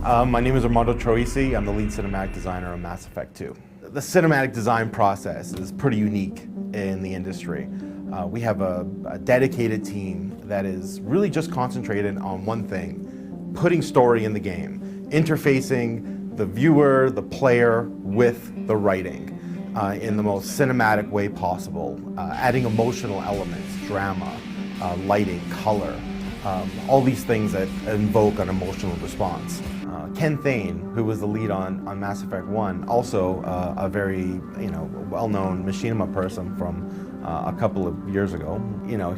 My name is Armando Troisi. I'm the lead cinematic designer on Mass Effect 2. The cinematic design process is pretty unique in the industry. We have a dedicated team that is really just concentrated on one thing: putting story in the game, interfacing the viewer, the player, with the writing in the most cinematic way possible, adding emotional elements, drama, lighting, color, all these things that invoke an emotional response. Ken Thane, who was the lead on Mass Effect 1, also a very well-known machinima person from a couple of years ago.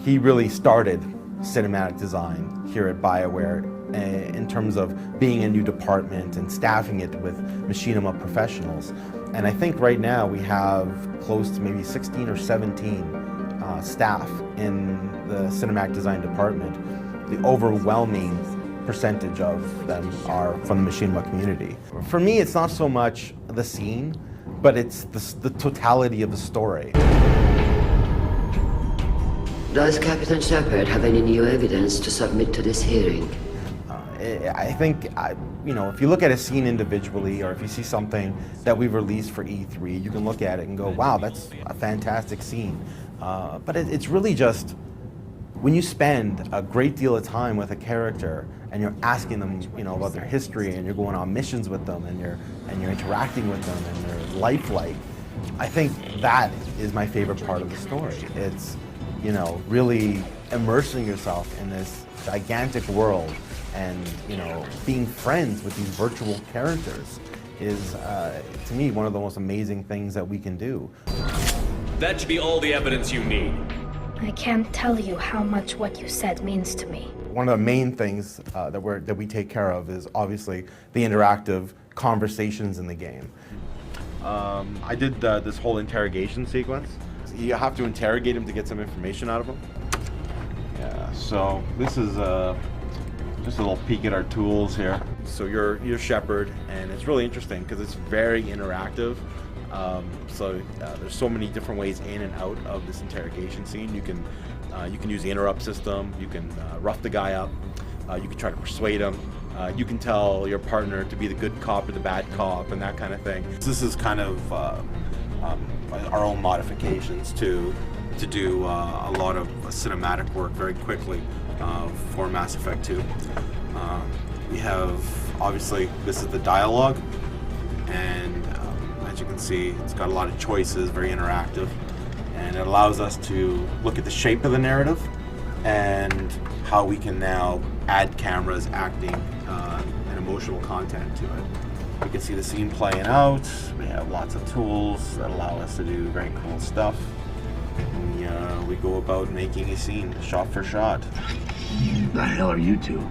He really started cinematic design here at BioWare in terms of being a new department and staffing it with machinima professionals. And I think right now we have close to maybe 16 or 17 staff in the cinematic design department. The overwhelming percentage of them are from the machinima community. For me, it's not so much the scene, but it's the totality of the story. Does Captain Shepard have any new evidence to submit to this hearing? I think, if you look at a scene individually, or if you see something that we've released for E3, you can look at it and go, wow, that's a fantastic scene. But it's really just when you spend a great deal of time with a character and you're asking them, about their history, and you're going on missions with them, and you're interacting with them and their life like, I think that is my favorite part of the story. It's, really immersing yourself in this gigantic world, and being friends with these virtual characters is, to me, one of the most amazing things that we can do. That should be all the evidence you need. I can't tell you how much what you said means to me. One of the main things that we take care of is obviously the interactive conversations in the game. I did this whole interrogation sequence. You have to interrogate him to get some information out of him. Yeah, so this is just a little peek at our tools here. So you're Shepard, and it's really interesting because it's very interactive. There's so many different ways in and out of this interrogation scene. You can use the interrupt system. You can rough the guy up. You can try to persuade him. You can tell your partner to be the good cop or the bad cop and that kind of thing. This is kind of our own modifications to do a lot of cinematic work very quickly for Mass Effect 2. We have, obviously, this is the dialogue, and as you can see, it's got a lot of choices, very interactive, and it allows us to look at the shape of the narrative and how we can now add cameras, acting, and emotional content to it. We can see the scene playing out. We have lots of tools that allow us to do very cool stuff. We go about making a scene, shot for shot. The hell are you two?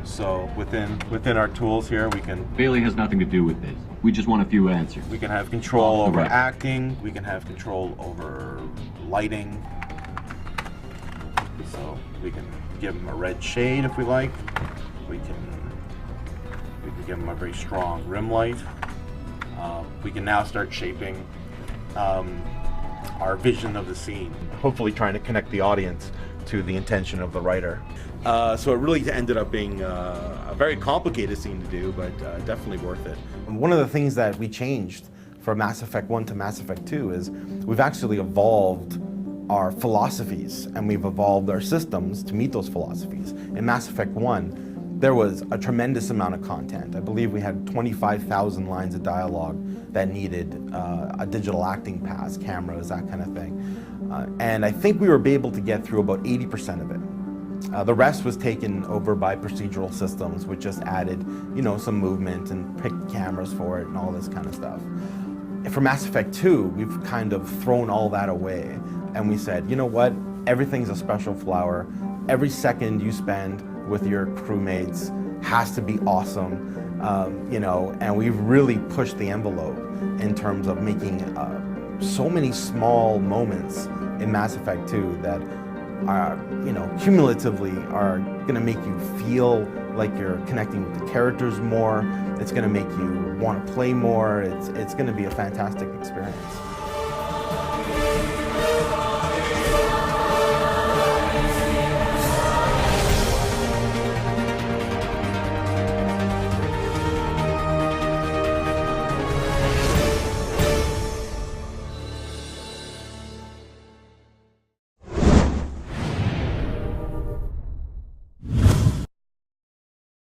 So within our tools here, we can... Bailey has nothing to do with this. We just want a few answers. We can have control over acting. We can have control over lighting. So we can give him a red shade if we like. We can give him a very strong rim light. We can now start shaping our vision of the scene, hopefully trying to connect the audience to the intention of the writer. So it really ended up being a very complicated scene to do, but definitely worth it. One of the things that we changed from Mass Effect 1 to Mass Effect 2 is we've actually evolved our philosophies, and we've evolved our systems to meet those philosophies. In Mass Effect 1, there was a tremendous amount of content. I believe we had 25,000 lines of dialogue that needed a digital acting pass, cameras, that kind of thing. And I think we were able to get through about 80% of it. The rest was taken over by procedural systems, which just added, some movement and picked cameras for it and all this kind of stuff. For Mass Effect 2, we've kind of thrown all that away, and we said, you know what? Everything's a special flower. Every second you spend with your crewmates has to be awesome, and we've really pushed the envelope in terms of making so many small moments in Mass Effect 2 that are, cumulatively are gonna make you feel like you're connecting with the characters more. It's gonna make you want to play more. It's gonna be a fantastic experience.